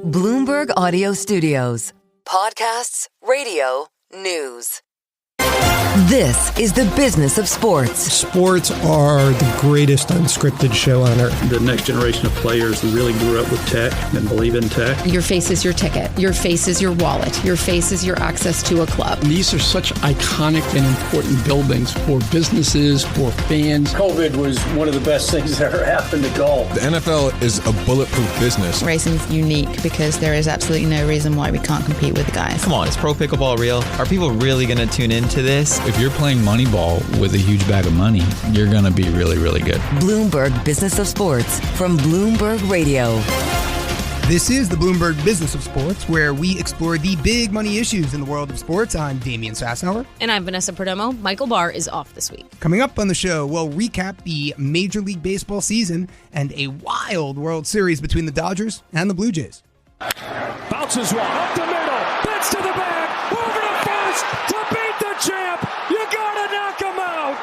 Bloomberg Audio Studios. Podcasts, radio, news. This is the business of sports. Sports are the greatest unscripted show on earth. The next generation of players who really grew up with tech and believe in tech. Your face is your ticket. Your face is your wallet. Your face is your access to a club. These are such iconic and important buildings for businesses, for fans. COVID was one of the best things that ever happened to golf. The NFL is a bulletproof business. Racing's unique because there is absolutely no reason why we can't compete with the guys. Come on, is pro pickleball real? Are people really going to tune into this? If you're playing Moneyball with a huge bag of money, you're going to be really, really good. Bloomberg Business of Sports from Bloomberg Radio. This is the Bloomberg Business of Sports, where we explore the big money issues in the world of sports. I'm Damian Sassower. And I'm Vanessa Perdomo. Michael Barr is off this week. Coming up on the show, we'll recap the Major League Baseball season and a wild World Series between the Dodgers and the Blue Jays. Bounces one, up the middle, bits to the back, over to first, to beat the champ. You gotta knock him out.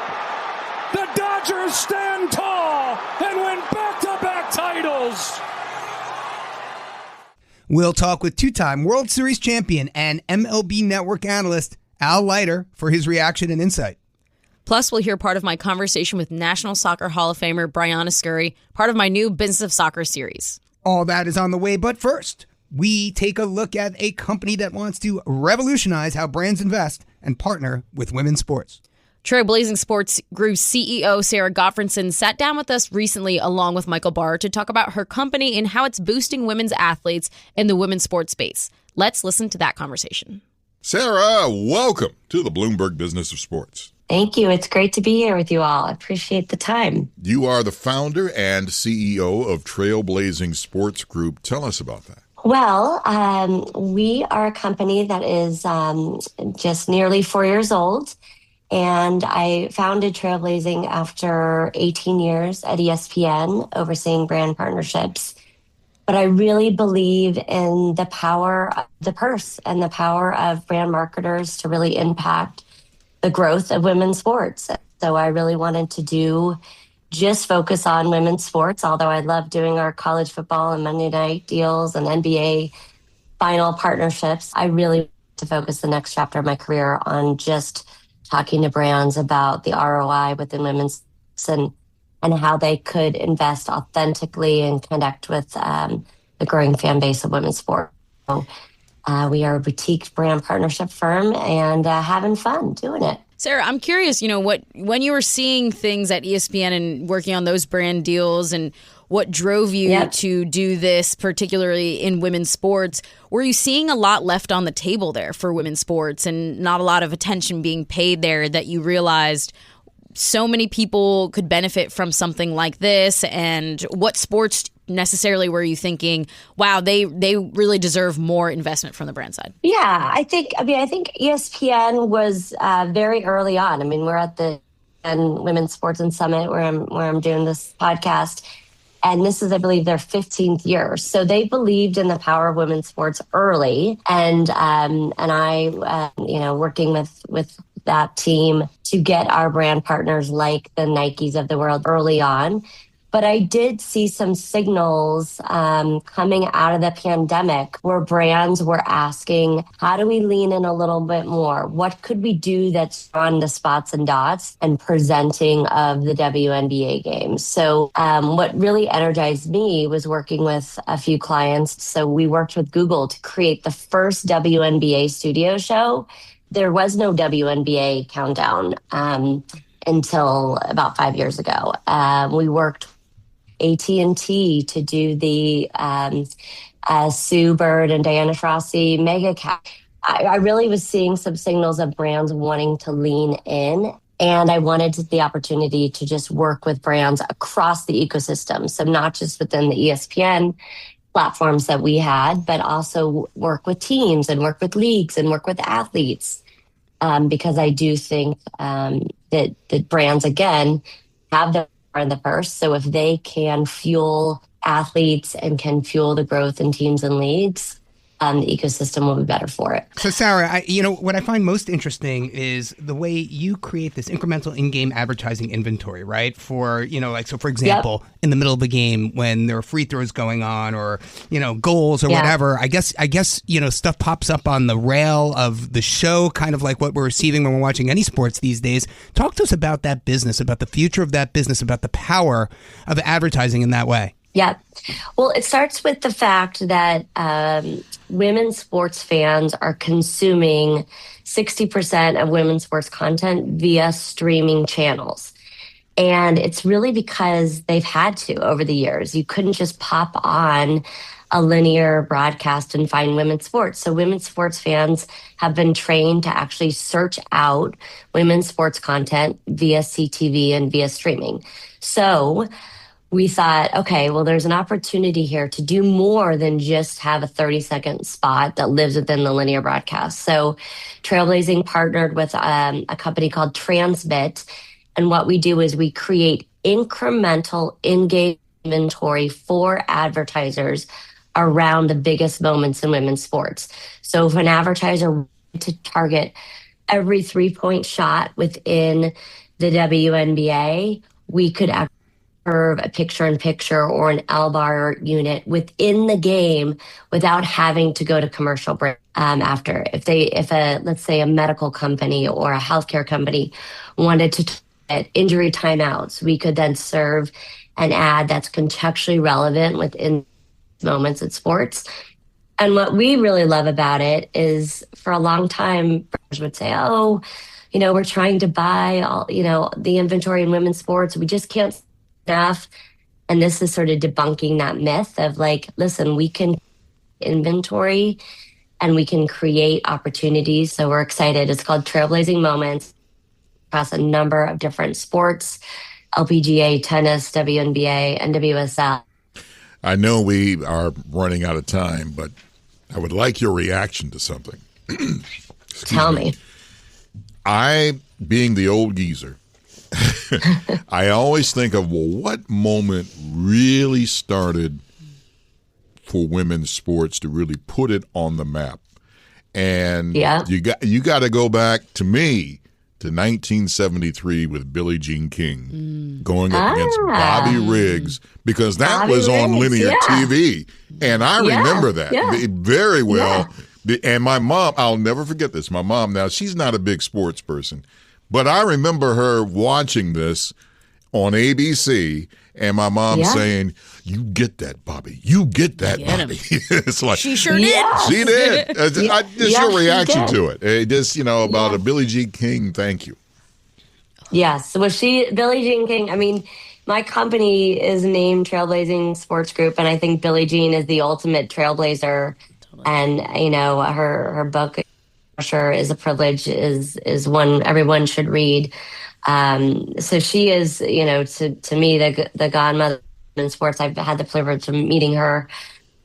The Dodgers stand tall and win back-to-back titles. We'll talk with two-time World Series champion and MLB Network analyst Al Leiter for his reaction and insight. Plus, we'll hear part of my conversation with National Soccer Hall of Famer Briana Scurry, part of my new Business of Soccer series. All that is on the way, but first, we take a look at a company that wants to revolutionize how brands invest and partner with women's sports. Trailblazing Sports Group CEO Sara Gotfredson sat down with us recently along with Michael Barr to talk about her company and how it's boosting women's athletes in the women's sports space. Let's listen to that conversation. Sara, welcome to the Bloomberg Business of Sports. Thank you. It's great to be here with you all. I appreciate the time. You are the founder and CEO of Trailblazing Sports Group. Tell us about that. Well, we are a company that is just nearly 4 years old. And I founded Trailblazing after 18 years at ESPN, overseeing brand partnerships. But I really believe in the power of the purse and the power of brand marketers to really impact the growth of women's sports. So I really wanted to just focus on women's sports, although I love doing our college football and Monday night deals and NBA final partnerships. I really want to focus the next chapter of my career on just talking to brands about the ROI within women's and how they could invest authentically and connect with the growing fan base of women's sport. So, we are a boutique brand partnership firm and having fun doing it. Sara, I'm curious, when you were seeing things at ESPN and working on those brand deals and what drove you to do this, particularly in women's sports, were you seeing a lot left on the table there for women's sports and not a lot of attention being paid there that you realized so many people could benefit from something like this? And what sports necessarily were you thinking, wow, they really deserve more investment from the brand side? Yeah, I think ESPN was very early on. I mean, we're at the Women's Sports and Summit where I'm doing this podcast. And this is, I believe, their 15th year. So they believed in the power of women's sports early. And I, working with that team to get our brand partners like the Nikes of the world early on. But I did see some signals coming out of the pandemic where brands were asking, how do we lean in a little bit more? What could we do that's on the spots and dots and presenting of the WNBA games? So what really energized me was working with a few clients. So we worked with Google to create the first WNBA studio show. There was no WNBA countdown until about 5 years ago. We worked AT&T to do the Sue Bird and Diana Taurasi mega cap. I really was seeing some signals of brands wanting to lean in, and I wanted the opportunity to just work with brands across the ecosystem. So not just within the ESPN platforms that we had, but also work with teams and work with leagues and work with athletes. Because I do think that brands, again, have the in the purse. So if they can fuel athletes and can fuel the growth in teams and leagues, the ecosystem will be better for it. So, Sara, what I find most interesting is the way you create this incremental in-game advertising inventory, right? For, for example, in the middle of the game when there are free throws going on or, goals or whatever, I guess, stuff pops up on the rail of the show, kind of like what we're receiving when we're watching any sports these days. Talk to us about that business, about the future of that business, about the power of advertising in that way. Yeah. Well, it starts with the fact that women's sports fans are consuming 60% of women's sports content via streaming channels. And it's really because they've had to over the years. You couldn't just pop on a linear broadcast and find women's sports. So women's sports fans have been trained to actually search out women's sports content via CTV and via streaming. So we thought, okay, well, there's an opportunity here to do more than just have a 30-second spot that lives within the linear broadcast. So Trailblazing partnered with a company called Transmit. And what we do is we create incremental in-game inventory for advertisers around the biggest moments in women's sports. So if an advertiser wanted to target every three-point shot within the WNBA, we could actually serve a picture-in-picture or an L-bar unit within the game without having to go to commercial break after. If let's say a medical company or a healthcare company wanted to target injury timeouts, we could then serve an ad that's contextually relevant within moments in sports. And what we really love about it is for a long time, brands would say, we're trying to buy all, the inventory in women's sports. We just can't enough. And this is sort of debunking that myth of listen, we can inventory and we can create opportunities. So we're excited. It's called Trailblazing Moments across a number of different sports, LPGA, tennis, WNBA, NWSL. I know we are running out of time, but I would like your reaction to something. Tell me. I, being the old geezer, I always think of, what moment really started for women's sports to really put it on the map? And you got to go back to 1973 with Billie Jean King going up against Bobby Riggs, because that was on linear TV. And I remember that very well. Yeah. And my mom, I'll never forget this. My mom, now she's not a big sports person, but I remember her watching this on ABC and my mom saying, "You get that, Bobby. You get that, Bobby." It's like, she sure did. She did. Your reaction to it. About a Billie Jean King. Thank you. Yes. Well, Billie Jean King, I mean, my company is named Trailblazing Sports Group, and I think Billie Jean is the ultimate trailblazer. Totally. And, her book, sure, is a privilege, is one everyone should read. So she is, to me, the godmother in sports. I've had the privilege of meeting her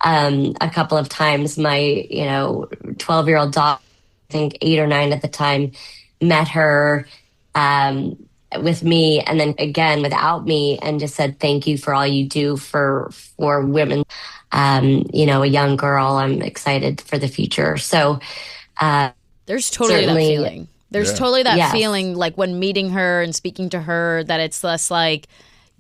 a couple of times. My 12-year-old daughter, I think 8 or 9 at the time, met her with me, and then again without me, and just said thank you for all you do for women. A young girl. I'm excited for the future. So there's totally that feeling. There's totally that feeling, like when meeting her and speaking to her, that it's less like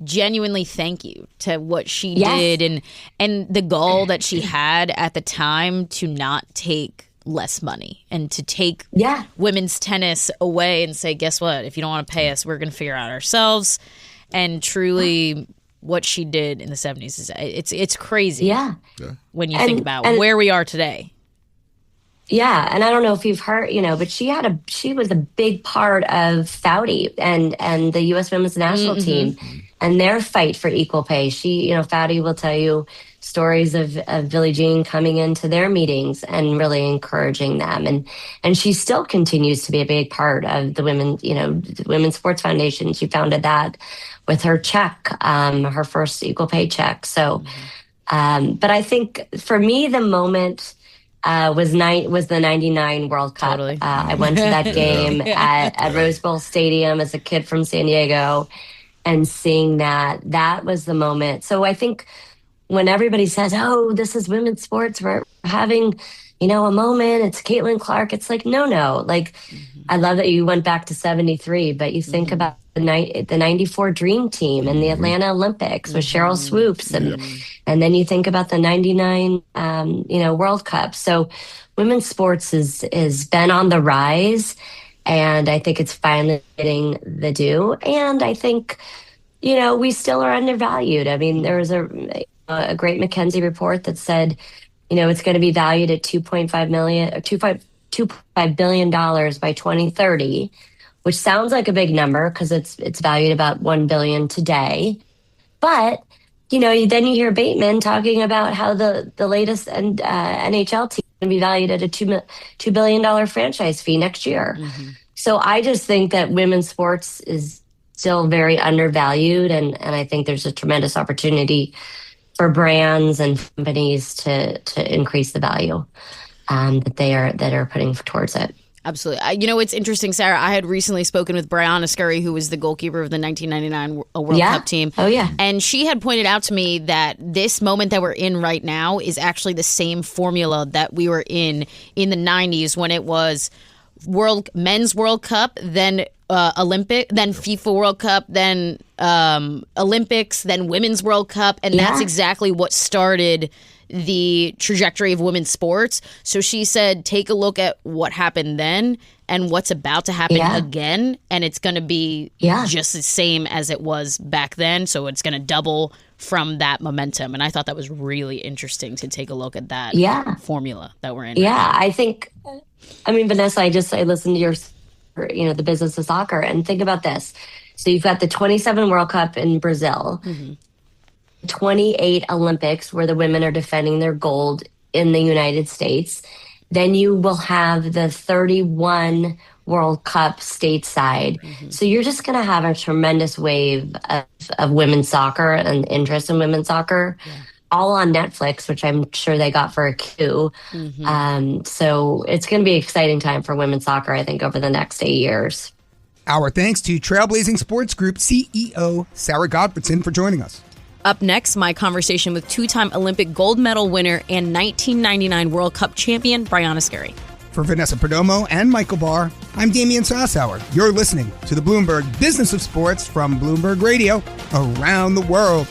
genuinely thank you to what she did and the goal that she had at the time to not take less money and to take women's tennis away and say, guess what? If you don't want to pay us, we're going to figure out ourselves. And truly what she did in the 70s is it's crazy when you think about where we are today. Yeah, and I don't know if you've heard, but she was a big part of Foudy and the U.S. women's national team and their fight for equal pay. Foudy will tell you stories of Billie Jean coming into their meetings and really encouraging them, and she still continues to be a big part of the the Women's Sports Foundation. She founded that with her check, her first equal pay check. So, but I think for me the moment was the 99 World Cup. Totally. I went to that game at Rose Bowl Stadium as a kid from San Diego, and seeing that was the moment. So I think when everybody says, oh, this is women's sports, we're having, a moment, it's Caitlin Clark. It's like, no. Like, I love that you went back to 73, but you think about the 94 Dream Team and the Atlanta Olympics with Cheryl Swoops. And then you think about the 99, World Cup. So women's sports is been on the rise. And I think it's finally getting the due. And I think, we still are undervalued. I mean, there was a great McKinsey report that said, it's going to be valued at $2.5 billion by 2030, which sounds like a big number because it's valued about $1 billion today. But then you hear Bateman talking about how the latest NHL team is going to be valued at a $2 billion franchise fee next year. So I just think that women's sports is still very undervalued, and I think there's a tremendous opportunity for brands and companies to increase the value that are putting towards it. Absolutely. It's interesting, Sarah. I had recently spoken with Briana, Scurry, who was the goalkeeper of the 1999 World Cup team. Oh, yeah. And she had pointed out to me that this moment that we're in right now is actually the same formula that we were in the 90s when it was men's World Cup, then Olympic, then FIFA World Cup, then Olympics, then Women's World Cup. And that's exactly what started the trajectory of women's sports. So she said, take a look at what happened then and what's about to happen again. And it's going to be just the same as it was back then. So it's going to double from that momentum. And I thought that was really interesting to take a look at that formula that we're in. Yeah, I think, Vanessa, I listened to your, the business of soccer, and think about this. So you've got the 27 World Cup in Brazil, 28 Olympics where the women are defending their gold in the United States. Then you will have the 31 World Cup stateside. So you're just going to have a tremendous wave of women's soccer and interest in women's soccer, all on Netflix, which I'm sure they got for a coup. So it's going to be an exciting time for women's soccer, I think, over the next 8 years. Our thanks to Trailblazing Sports Group CEO Sara Gotfredson for joining us. Up next, my conversation with two-time Olympic gold medal winner and 1999 World Cup champion Briana Scurry. For Vanessa Perdomo and Michael Barr, I'm Damian Sassower. You're listening to the Bloomberg Business of Sports from Bloomberg Radio around the world.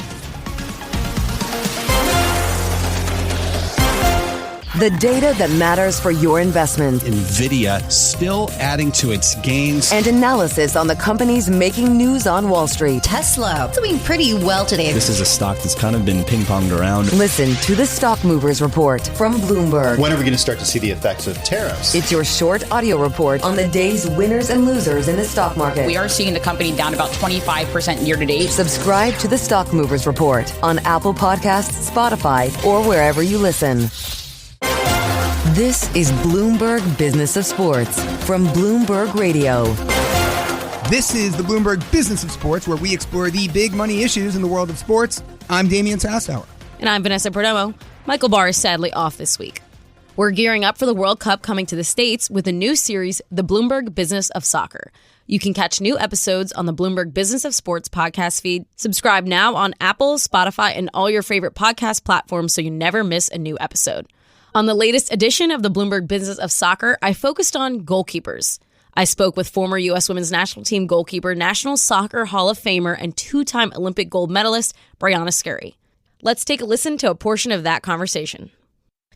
The data that matters for your investment. NVIDIA still adding to its gains. And analysis on the companies making news on Wall Street. Tesla doing pretty well today. This is a stock that's kind of been ping-ponged around. Listen to the Stock Movers Report from Bloomberg. When are we going to start to see the effects of tariffs? It's your short audio report on the day's winners and losers in the stock market. We are seeing the company down about 25% year to date. Subscribe to the Stock Movers Report on Apple Podcasts, Spotify, or wherever you listen. This is Bloomberg Business of Sports from Bloomberg Radio. This is the Bloomberg Business of Sports, where we explore the big money issues in the world of sports. I'm Damian Sassower. And I'm Vanessa Perdomo. Michael Barr is sadly off this week. We're gearing up for the World Cup coming to the States with a new series, The Bloomberg Business of Soccer. You can catch new episodes on the Bloomberg Business of Sports podcast feed. Subscribe now on Apple, Spotify, and all your favorite podcast platforms so you never miss a new episode. On the latest edition of the Bloomberg Business of Soccer, I focused on goalkeepers. I spoke with former U.S. Women's National Team goalkeeper, National Soccer Hall of Famer, and two-time Olympic gold medalist, Briana Scurry. Let's take a listen to a portion of that conversation.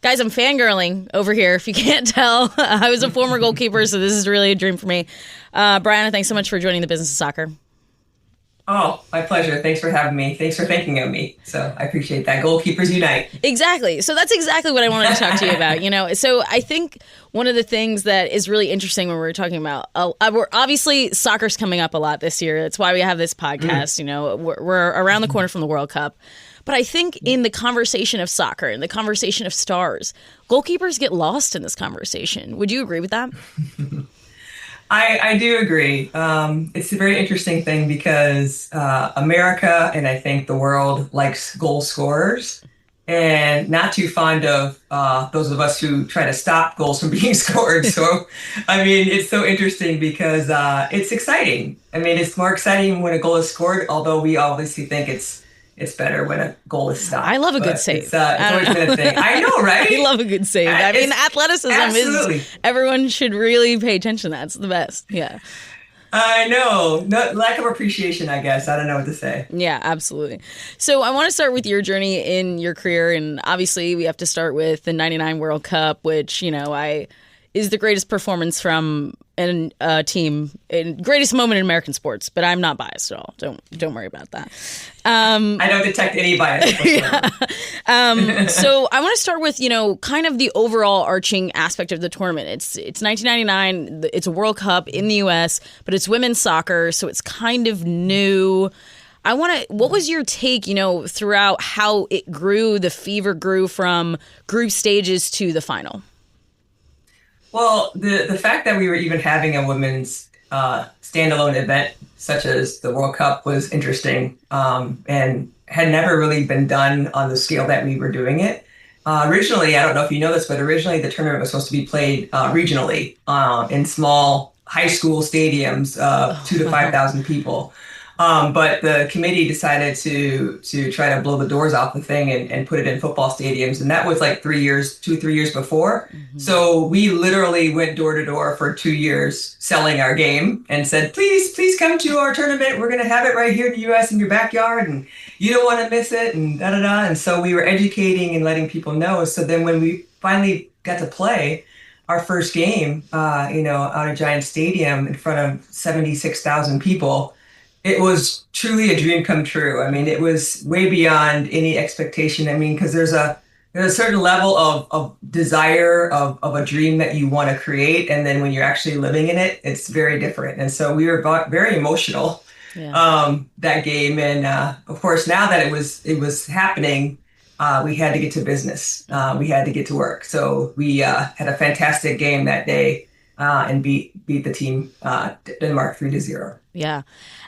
Guys, I'm fangirling over here, if you can't tell. I was a former goalkeeper, so this is really a dream for me. Briana, thanks so much for joining the Business of Soccer. Oh, my pleasure. Thanks for having me. Thanks for thinking of me. So I appreciate that. Goalkeepers unite. Exactly. So that's exactly what I wanted to talk to you about. So I think one of the things that is really interesting when we're talking about, we're obviously soccer's coming up a lot this year. That's why we have this podcast. We're around the corner from the World Cup. But I think in the conversation of soccer, in the conversation of stars, goalkeepers get lost in this conversation. Would you agree with that? I do agree. It's a very interesting thing because America and I think the world likes goal scorers and not too fond of those of us who try to stop goals from being scored. So, it's so interesting because it's exciting. It's more exciting when a goal is scored, although we obviously think it's it's better when a goal is stopped. I love a good save. It's always been a thing. I know, right? I love a good save. I mean, athleticism absolutely. is, everyone should really pay attention to that. It's the best. Yeah. I know. No, lack of appreciation, I guess. I don't know what to say. Yeah, absolutely. So I want to start with your journey in your career. And obviously, we have to start with the 99 World Cup, which, is the greatest performance from a team, and greatest moment in American sports. But I'm not biased at all. Don't worry about that. I don't detect any bias. So I want to start with kind of the overall arching aspect of the tournament. It's 1999. It's a World Cup in the U.S., but it's women's soccer, so it's kind of new. What was your take, throughout how it grew, the fever grew from group stages to the final? Well, the fact that we were even having a women's standalone event such as the World Cup was interesting and had never really been done on the scale that we were doing it. Originally, I don't know if you know this, but originally the tournament was supposed to be played regionally in small high school stadiums, 2,000 to 5,000 people. But the committee decided to try to blow the doors off the thing and put it in football stadiums. And that was like 3 years before. Mm-hmm. So we literally went door to door for 2 years selling our game and said, please come to our tournament. We're going to have it right here in the U.S. in your backyard. And you don't want to miss it and da-da-da. And so we were educating and letting people know. So then when we finally got to play our first game, out of Giant Stadium in front of 76,000 people, it was truly a dream come true. I mean, it was way beyond any expectation. I mean, because there's a certain level of desire of a dream that you want to create. And then when you're actually living in it, it's very different. And so we were very emotional that game. And of course, now that it was happening, we had to get to business. We had to get to work. So we had a fantastic game that day and beat the team Denmark 3-0. Yeah.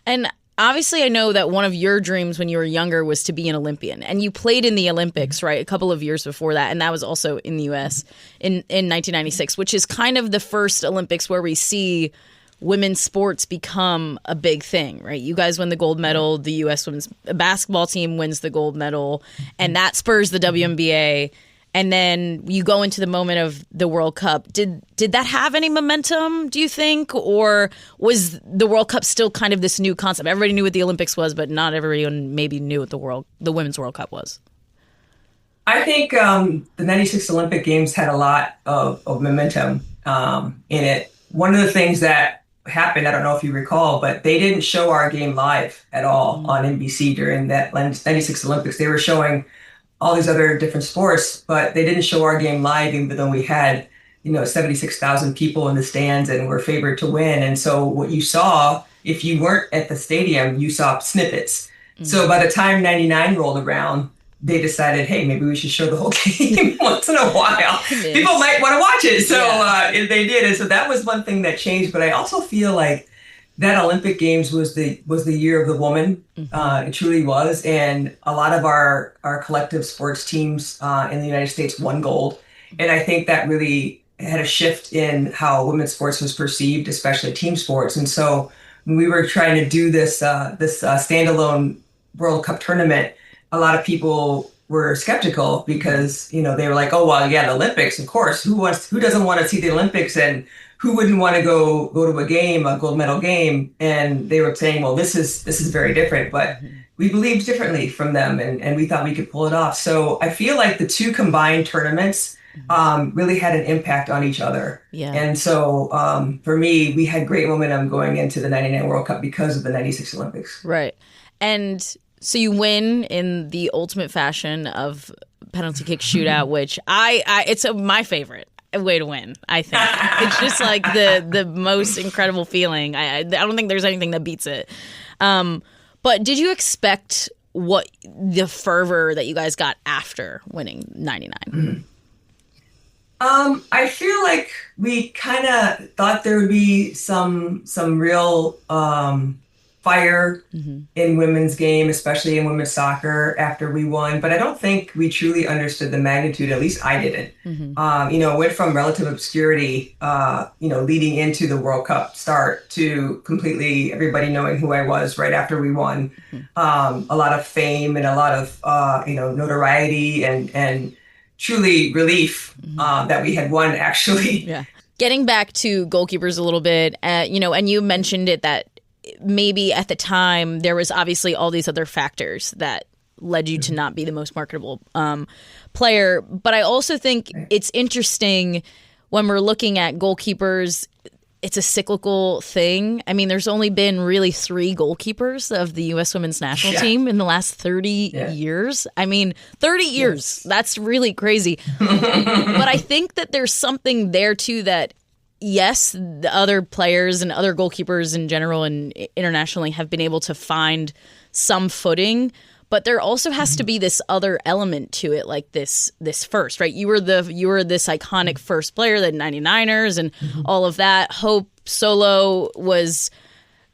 And obviously, I know that one of your dreams when you were younger was to be an Olympian. And you played in the Olympics, right, a couple of years before that. And that was also in the U.S. in 1996, which is kind of the first Olympics where we see women's sports become a big thing, right? You guys win the gold medal. The U.S. women's basketball team wins the gold medal. And that spurs the WNBA. And then you go into the moment of the World Cup. Did that have any momentum, do you think? Or was the World Cup still kind of this new concept? Everybody knew what the Olympics was, but not everyone maybe knew what the Women's World Cup was. I think the 96 Olympic Games had a lot of momentum in it. One of the things that happened, I don't know if you recall, but they didn't show our game live at all on NBC during that 96 Olympics. They were showing all these other different sports, but they didn't show our game live, even though we had, 76,000 people in the stands and were favored to win. And so what you saw, if you weren't at the stadium, you saw snippets. Mm-hmm. So by the time 99 rolled around, they decided, hey, maybe we should show the whole game once in a while. People might want to watch it. So they did. And so that was one thing that changed. But I also feel like that Olympic Games was the year of the woman. Mm-hmm. It truly was. And a lot of our collective sports teams in the United States won gold. And I think that really had a shift in how women's sports was perceived, especially team sports. And so when we were trying to do this standalone World Cup tournament, a lot of people were skeptical because, they were like, oh, well, yeah, the Olympics, of course. Who doesn't want to see the Olympics? And who wouldn't want to go to a game, a gold medal game? And they were saying, well, this is very different. But we believed differently from them, and we thought we could pull it off. So I feel like the two combined tournaments really had an impact on each other. Yeah. And so for me, we had great momentum going into the 99 World Cup because of the 96 Olympics. Right. And so you win in the ultimate fashion of penalty kick shootout, which it's my favorite way to win, I think. It's just like the most incredible feeling. I don't think there's anything that beats it. But did you expect what the fervor that you guys got after winning 99? Mm-hmm. I feel like we kind of thought there would be some real fire in women's game, especially in women's soccer after we won. But I don't think we truly understood the magnitude. At least I didn't. Went from relative obscurity, leading into the World Cup start to completely everybody knowing who I was right after we won. A lot of fame and a lot of, notoriety and truly relief that we had won, actually. Yeah. Getting back to goalkeepers a little bit, and you mentioned it that maybe at the time there was obviously all these other factors that led you to not be the most marketable player. But I also think it's interesting when we're looking at goalkeepers, it's a cyclical thing. I mean, there's only been really 3 goalkeepers of the U.S. women's national team in the last 30 years. I mean, 30 years. That's really crazy. But I think that there's something there, too, that yes, the other players and other goalkeepers in general and internationally have been able to find some footing, but there also has to be this other element to it, like this first, right? You were this iconic first player, the 99ers and all of that. Hope Solo was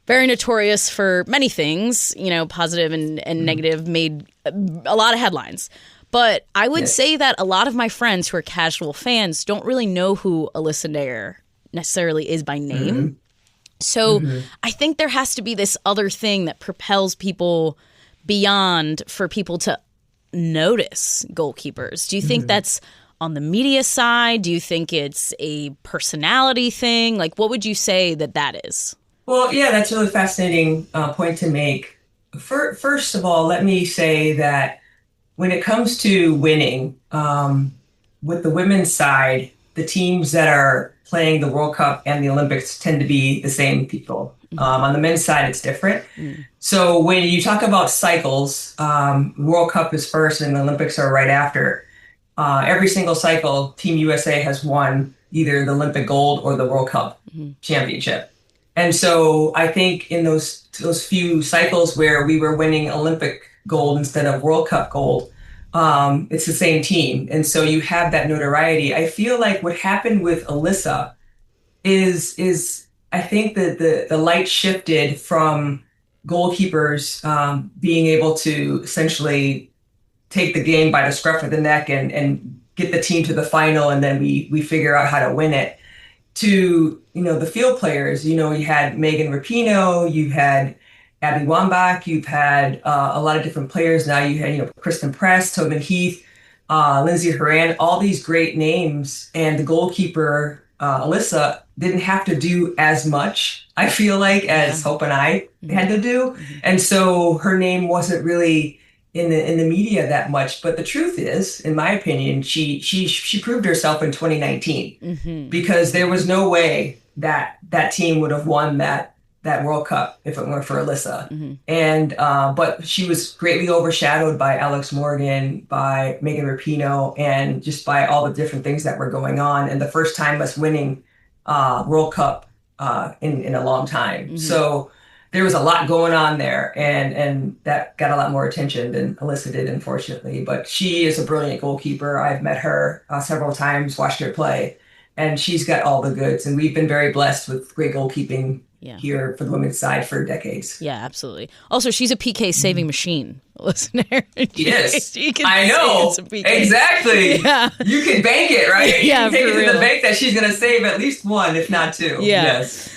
very notorious for many things, positive and negative, made a lot of headlines. But I would say that a lot of my friends who are casual fans don't really know who Alyssa Nair necessarily is by name. So I think there has to be this other thing that propels people beyond for people to notice goalkeepers. Do you think that's on the media side? Do you think it's a personality thing? Like, what would you say that is? Well, yeah, that's a really fascinating point to make. First of all, let me say that when it comes to winning, with the women's side, the teams that are playing the World Cup and the Olympics tend to be the same people. On the men's side, it's different. So when you talk about cycles, World Cup is first and the Olympics are right after. Every single cycle, Team USA has won either the Olympic gold or the World Cup championship. And so I think in those few cycles where we were winning Olympic gold instead of World Cup gold, it's the same team. And so you have that notoriety. I feel like what happened with Alyssa is I think that the light shifted from goalkeepers being able to essentially take the game by the scruff of the neck and get the team to the final, and then we figure out how to win it, to, the field players. You had Megan Rapinoe, you've had Abby Wambach, you've had a lot of different players. Now you had, Kristen Press, Tobin Heath, Lindsay Horan, all these great names. And the goalkeeper, Alyssa, didn't have to do as much, I feel like, as Hope and I had to do. And so her name wasn't really in the media that much. But the truth is, in my opinion, she proved herself in 2019 because there was no way that team would have won that World Cup if it weren't for Alyssa. And but she was greatly overshadowed by Alex Morgan, by Megan Rapinoe, and just by all the different things that were going on. And the first time us winning World Cup in a long time. So there was a lot going on there, and that got a lot more attention than Alyssa did, unfortunately. But she is a brilliant goalkeeper. I've met her several times, watched her play, and she's got all the goods. And we've been very blessed with great goalkeeping here for the women's side for decades. Yeah, absolutely. Also, she's a PK saving machine, listener. Yes, I know. Exactly. Yeah. You can bank it, right? Yeah, you can take it to the bank that she's going to save at least one, if not two. Yeah. Yes.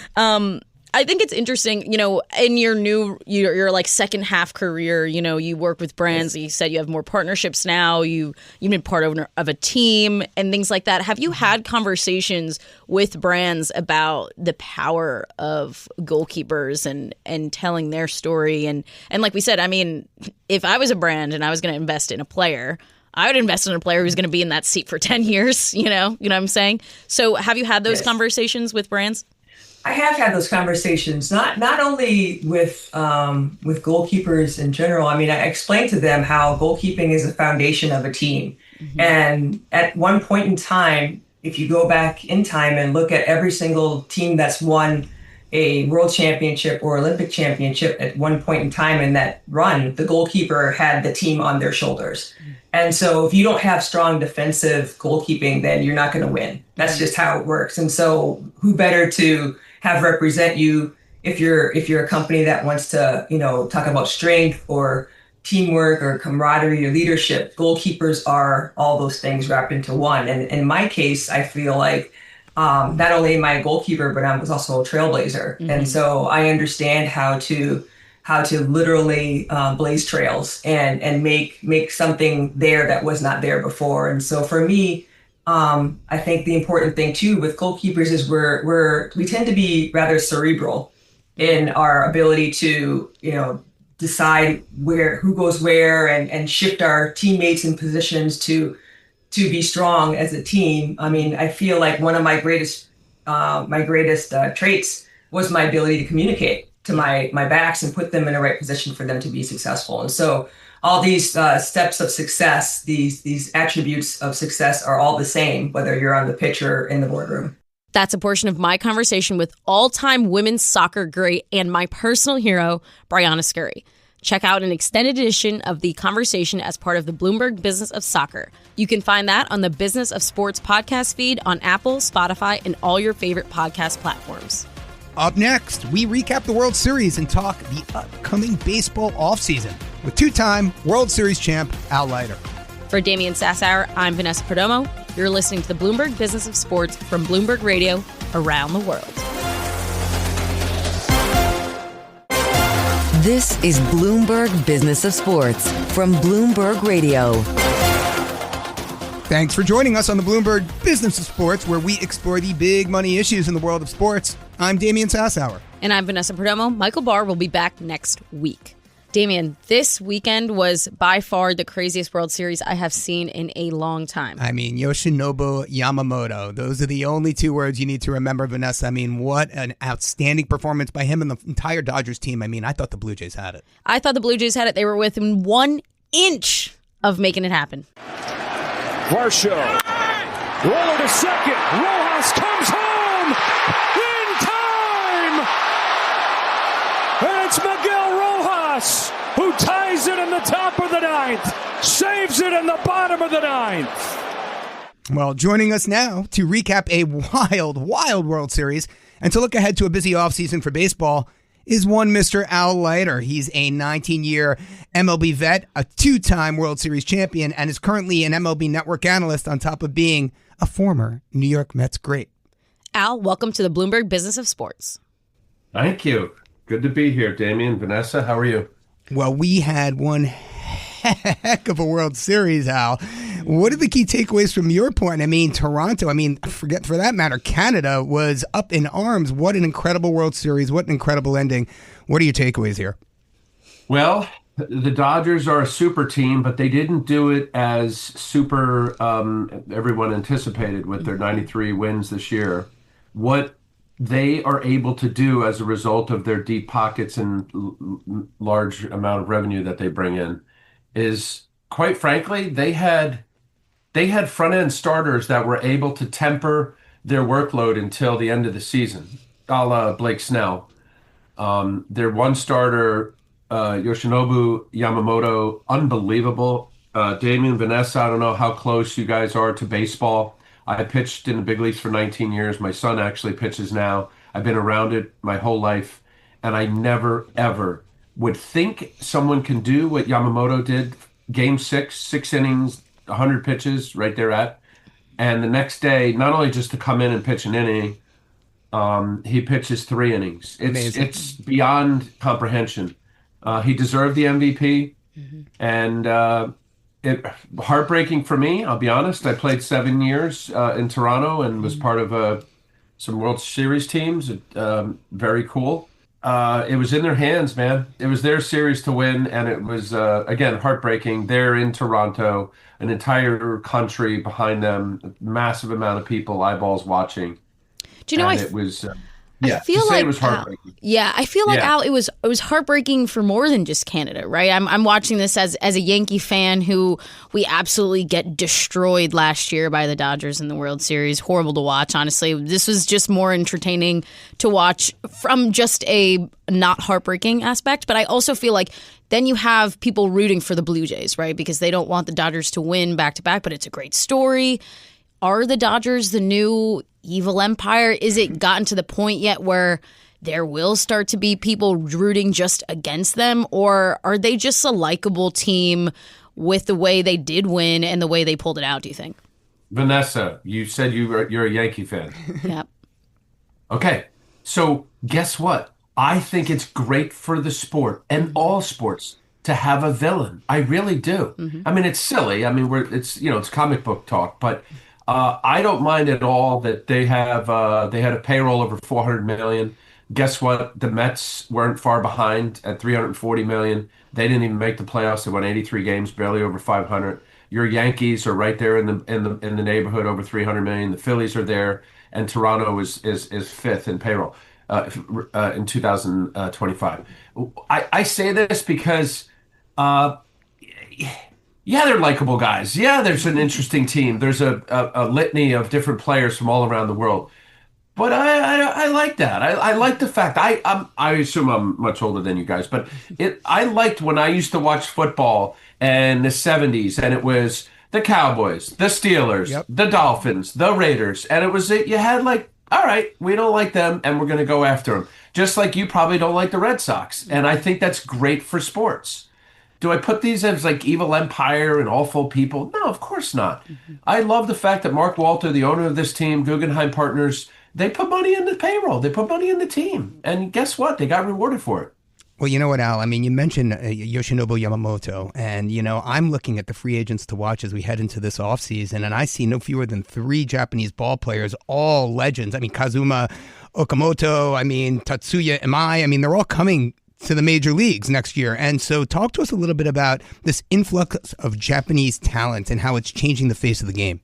I think it's interesting, in your like second half career, you work with brands. You said you have more partnerships now. You've been part of a team and things like that. Have you had conversations with brands about the power of goalkeepers and telling their story? And like we said, I mean, if I was a brand and I was going to invest in a player, I would invest in a player who's going to be in that seat for 10 years, you know what I'm saying? So have you had those conversations with brands? I have had those conversations, not only with goalkeepers in general. I mean, I explained to them how goalkeeping is the foundation of a team. And at one point in time, if you go back in time and look at every single team that's won a world championship or Olympic championship at one point in time in that run, the goalkeeper had the team on their shoulders. And so if you don't have strong defensive goalkeeping, then you're not going to win. That's just how it works. And so who better to have represent you if you're a company that wants to, talk about strength or teamwork or camaraderie or leadership, goalkeepers are all those things wrapped into one. And in my case, I feel like not only am I a goalkeeper, but I was also a trailblazer. Mm-hmm. And so I understand how to literally blaze trails and make something there that was not there before. And so for me, I think the important thing too with goalkeepers is we tend to be rather cerebral in our ability to, decide who goes where and shift our teammates in positions to be strong as a team. I mean, I feel like one of my greatest traits was my ability to communicate to my backs and put them in the right position for them to be successful. And so all these steps of success, these attributes of success are all the same, whether you're on the pitch or in the boardroom. That's a portion of my conversation with all-time women's soccer great and my personal hero, Briana Scurry. Check out an extended edition of the conversation as part of the Bloomberg Business of Soccer. You can find that on the Business of Sports podcast feed on Apple, Spotify, and all your favorite podcast platforms. Up next, we recap the World Series and talk the upcoming baseball offseason with two-time World Series champ Al Leiter. For Damian Sassower, I'm Vanessa Perdomo. You're listening to the Bloomberg Business of Sports from Bloomberg Radio around the world. This is Bloomberg Business of Sports from Bloomberg Radio. Thanks for joining us on the Bloomberg Business of Sports, where we explore the big money issues in the world of sports. I'm Damian Sassower. And I'm Vanessa Perdomo. Michael Barr will be back next week. Damian, this weekend was by far the craziest World Series I have seen in a long time. I mean, Yoshinobu, Yamamoto, those are the only two words you need to remember, Vanessa. I mean, what an outstanding performance by him and the entire Dodgers team. I mean, I thought the Blue Jays had it. I thought the Blue Jays had it. They were within 1 inch of making it happen. Varsho, roller to second. Rojas comes home in time. And it's Miguel Rojas who ties it in the top of the ninth, saves it in the bottom of the ninth. Well, joining us now to recap a wild World Series and to look ahead to a busy offseason for baseball is one Mr. Al Leiter. He's a 19-year MLB vet, a two-time World Series champion, and is currently an MLB Network analyst on top of being a former New York Mets great. Al, welcome to the Bloomberg Business of Sports. Thank you. Good to be here, Damian. Vanessa, how are you? Well, we had one heck of a World Series, Al. What are the key takeaways from your point? I mean, Toronto, for that matter, Canada was up in arms. What an incredible World Series. What an incredible ending. What are your takeaways here? Well, the Dodgers are a super team, but they didn't do it as super everyone anticipated with their 93 wins this year. What they are able to do as a result of their deep pockets and large amount of revenue that they bring in is, quite frankly, they had front-end starters that were able to temper their workload until the end of the season, a la Blake Snell. Their one starter, Yoshinobu Yamamoto, unbelievable. Damian, Vanessa, I don't know how close you guys are to baseball. I pitched in the big leagues for 19 years. My son actually pitches now. I've been around it my whole life, and I never, ever would think someone can do what Yamamoto did. Game 6 innings, 100 pitches, right there at. And the next day, not only just to come in and pitch an inning, he pitches 3 innings. It's beyond comprehension. He deserved the MVP, and heartbreaking for me, I'll be honest. I played 7 years in Toronto and was part of some World Series teams. Very cool. It was in their hands, man. It was their series to win, and it was, again, heartbreaking. They're in Toronto, an entire country behind them, massive amount of people, eyeballs watching. Do you know, it was... I feel like it was heartbreaking. I feel like Al, it was heartbreaking for more than just Canada, right? I'm watching this as a Yankee fan who we absolutely get destroyed last year by the Dodgers in the World Series. Horrible to watch, honestly. This was just more entertaining to watch from just a not heartbreaking aspect. But I also feel like then you have people rooting for the Blue Jays, right? Because they don't want the Dodgers to win back to back, but it's a great story. Are the Dodgers the new evil empire? Is it gotten to the point yet where there will start to be people rooting just against them? Or are they just a likable team with the way they did win and the way they pulled it out, do you think? Vanessa, you said you're a Yankee fan. Yep. Okay, so guess what? I think it's great for the sport and all sports to have a villain. I really do. I mean, it's silly. I mean, it's comic book talk, but I don't mind at all that they had a payroll over $400 million. Guess what? The Mets weren't far behind at $340 million. They didn't even make the playoffs. They won 83 games, barely over 500. Your Yankees are right there in the neighborhood, over 300 million. The Phillies are there, and Toronto is fifth in payroll in 2025. I say this because, yeah, they're likable guys. Yeah, there's an interesting team. There's a litany of different players from all around the world. But I like that. I like the fact I assume I'm much older than you guys, but I liked when I used to watch football in the 70s, and it was the Cowboys, the Steelers, the Dolphins, the Raiders, and it was you had like, all right, we don't like them, and we're going to go after them. Just like you probably don't like the Red Sox, and I think that's great for sports. Do I put these as like evil empire and awful people? No, of course not. I love the fact that Mark Walter, the owner of this team, Guggenheim Partners, they put money in the payroll. They put money in the team. And guess what? They got rewarded for it. Well, you know what, Al? I mean, you mentioned Yoshinobu Yamamoto, and, I'm looking at the free agents to watch as we head into this offseason, and I see no fewer than 3 Japanese ball players, all legends. I mean, Kazuma Okamoto, Tatsuya Imai, they're all coming to the major leagues next year. And so talk to us a little bit about this influx of Japanese talent and how it's changing the face of the game.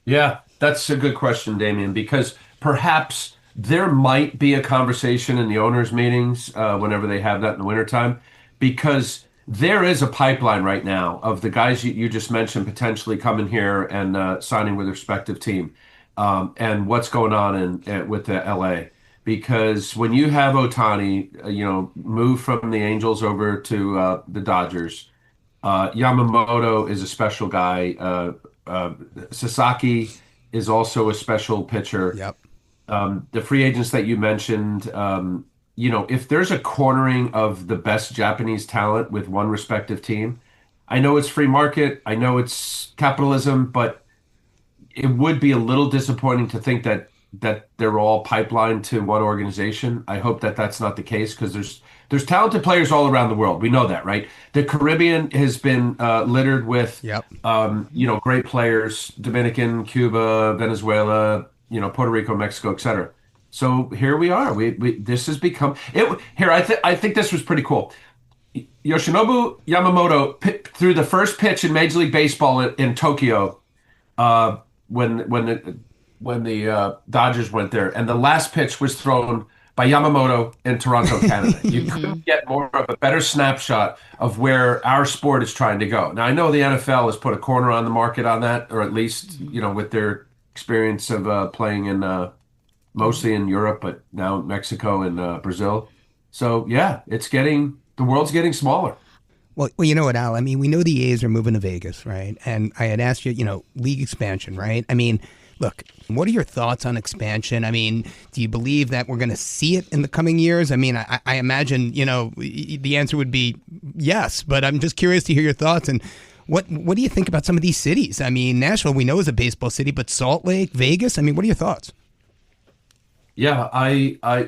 Yeah, that's a good question, Damian, because perhaps there might be a conversation in the owners' meetings whenever they have that in the wintertime, because there is a pipeline right now of the guys you just mentioned potentially coming here and signing with their respective team, and what's going on with the LA. Because when you have Ohtani, move from the Angels over to the Dodgers, Yamamoto is a special guy. Sasaki is also a special pitcher. Yep. The free agents that you mentioned, if there's a cornering of the best Japanese talent with one respective team, I know it's free market, I know it's capitalism, but it would be a little disappointing to think that they're all pipelined to one organization. I hope that that's not the case, because there's talented players all around the world. We know that, right? The Caribbean has been littered with, great players: Dominican, Cuba, Venezuela, Puerto Rico, Mexico, etc. So here we are. This has become it. Here, I think this was pretty cool. Yoshinobu Yamamoto threw the first pitch in Major League Baseball in Tokyo when the Dodgers went there, and the last pitch was thrown by Yamamoto in Toronto, Canada. You couldn't get more of a better snapshot of where our sport is trying to go. Now, I know the NFL has put a corner on the market on that, or at least, with their experience of playing in mostly in Europe, but now Mexico and Brazil. So, yeah, the world's getting smaller. Well, you know what, Al? We know the A's are moving to Vegas, right? And I had asked you, league expansion, right? Look, what are your thoughts on expansion? Do you believe that we're going to see it in the coming years? I imagine, the answer would be yes, but I'm just curious to hear your thoughts. And what do you think about some of these cities? Nashville, we know, is a baseball city, but Salt Lake, Vegas, what are your thoughts? Yeah,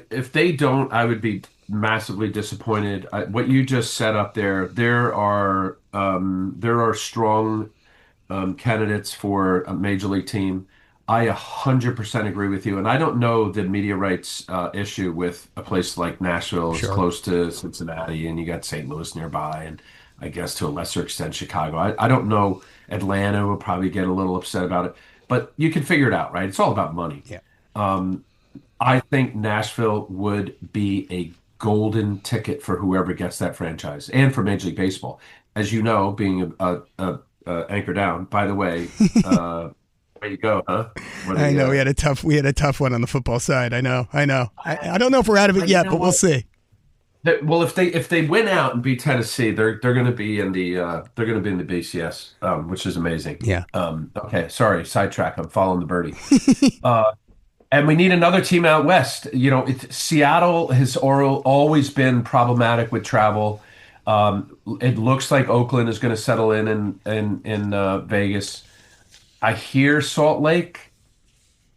if they don't, I would be massively disappointed. What you just set up there are strong candidates for a major league team. I 100% agree with you, and I don't know the media rights issue with a place like Nashville. Sure. It's close to Cincinnati, and you got St. Louis nearby, and I guess to a lesser extent Chicago. I don't know. Atlanta will probably get a little upset about it, but you can figure it out, right? It's all about money. Yeah. I think Nashville would be a golden ticket for whoever gets that franchise, and for Major League Baseball. As you know, being a anchor down. By the way. Way you go, huh? I know we had a tough one on the football side. I know. I don't know if we're out of it yet, but we'll see. Well, if they win out and beat Tennessee, they're going to be in the BCS, which is amazing. Yeah. Okay. Sorry, sidetrack. I'm following the birdie. And we need another team out west. Seattle has always been problematic with travel. It looks like Oakland is going to settle in Vegas. I hear Salt Lake.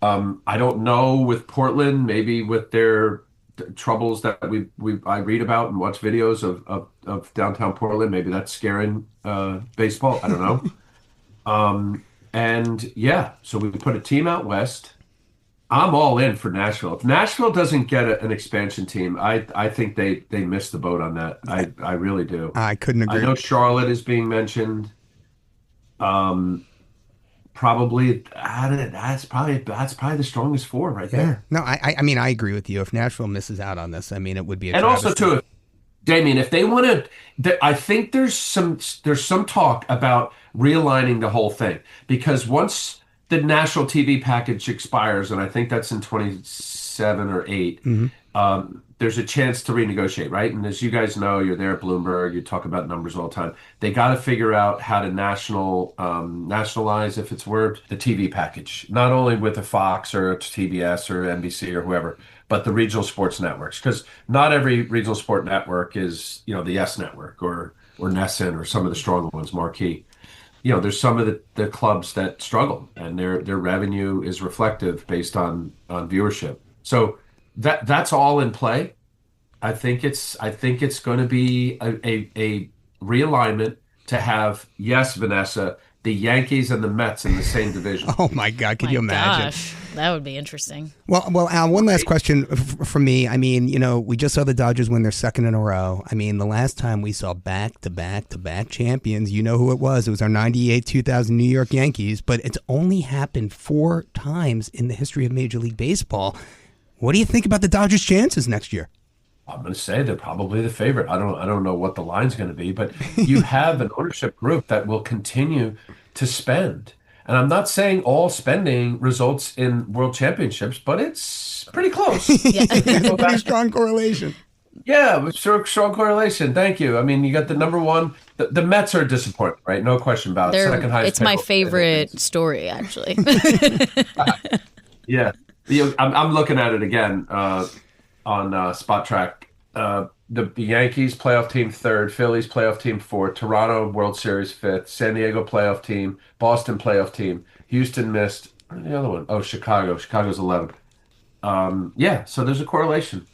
I don't know with Portland, maybe with their troubles that I read about and watch videos of downtown Portland. Maybe that's scaring baseball. I don't know. So we put a team out west. I'm all in for Nashville. If Nashville doesn't get an expansion team, I think they missed the boat on that. I really do. I couldn't agree. I know Charlotte is being mentioned. Probably that's probably the strongest four right there. No, I mean I agree with you. If Nashville misses out on this, I mean it would be a travesty. Also too, Damian, if they want to, I think there's some talk about realigning the whole thing, because once the national TV package expires, and I think that's in 27 or 8, there's a chance to renegotiate, right? And as you guys know, you're there at Bloomberg, you talk about numbers all the time. They got to figure out how to nationalize, if it's a word, the TV package, not only with a Fox or a TBS or NBC or whoever, but the regional sports networks, because not every regional sport network is, the YES network or NESN or some of the stronger ones, Marquee. There's some of the clubs that struggle, and their revenue is reflective based on viewership. So that's all in play. I think it's going to be a realignment to have, yes, Vanessa, the Yankees and the Mets in the same division. Oh my God, can you imagine? Gosh, that would be interesting. Well, Al, one last question from me. I mean, we just saw the Dodgers win their second in a row. I mean, the last time we saw back-to-back champions, you know who it was. It was our 98-2000 New York Yankees, but it's only happened 4 times in the history of Major League Baseball. What do you think about the Dodgers' chances next year? I'm going to say they're probably the favorite. I don't know what the line's going to be, but you have an ownership group that will continue to spend. And I'm not saying all spending results in world championships, but it's pretty close. Pretty strong correlation. Yeah, strong correlation. Thank you. I mean, you got the number one. The Mets are disappointing, right? No question about it. Second highest. It's my favorite story, actually. Yeah. I'm looking at it again on Spot Track. The Yankees playoff team 3rd, Phillies playoff team 4th, Toronto World Series 5th, San Diego playoff team, Boston playoff team, Houston missed. The other one, Chicago. Chicago's 11th. So there's a correlation,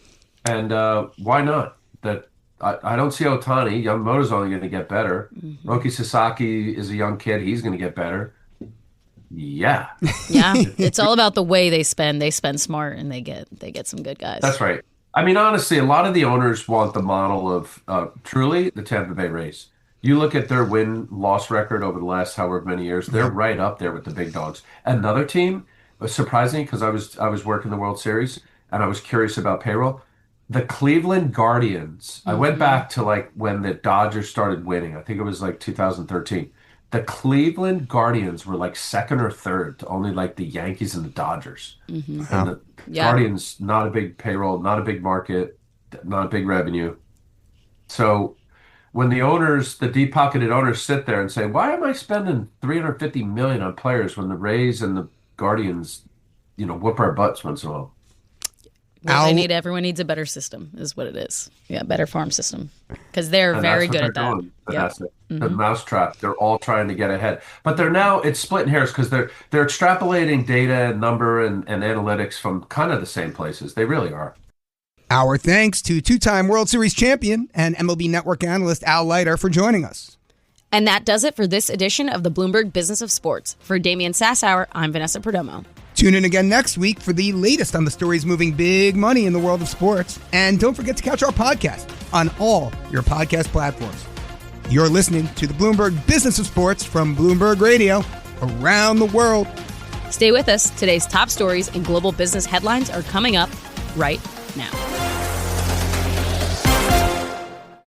and why not? That I don't see Ohtani. Yamamoto's only going to get better. Roki Sasaki is a young kid. He's going to get better. Yeah. It's all about the way they spend. They spend smart, and they get some good guys. That's right. I mean, honestly, a lot of the owners want the model of truly the Tampa Bay Rays. You look at their win-loss record over the last however many years; they're right up there with the big dogs. Another team, surprising, because I was working the World Series and I was curious about payroll. The Cleveland Guardians. I went back to when the Dodgers started winning. I think it was 2013. The Cleveland Guardians were 2nd or 3rd to only the Yankees and the Dodgers. And the Guardians, not a big payroll, not a big market, not a big revenue. So when the deep-pocketed owners sit there and say, why am I spending $350 million on players when the Rays and the Guardians, whoop our butts once in a while? Well, everyone needs a better system, is what it is. Yeah, better farm system, because they're very good at that. That's it. The mousetrap. They're all trying to get ahead, but it's splitting hairs because they're extrapolating data and number and analytics from kind of the same places. They really are. Our thanks to 2-time World Series champion and MLB Network analyst Al Leiter for joining us. And that does it for this edition of the Bloomberg Business of Sports. For Damian Sassower, I'm Vanessa Perdomo. Tune in again next week for the latest on the stories moving big money in the world of sports. And don't forget to catch our podcast on all your podcast platforms. You're listening to the Bloomberg Business of Sports from Bloomberg Radio around the world. Stay with us. Today's top stories and global business headlines are coming up right now.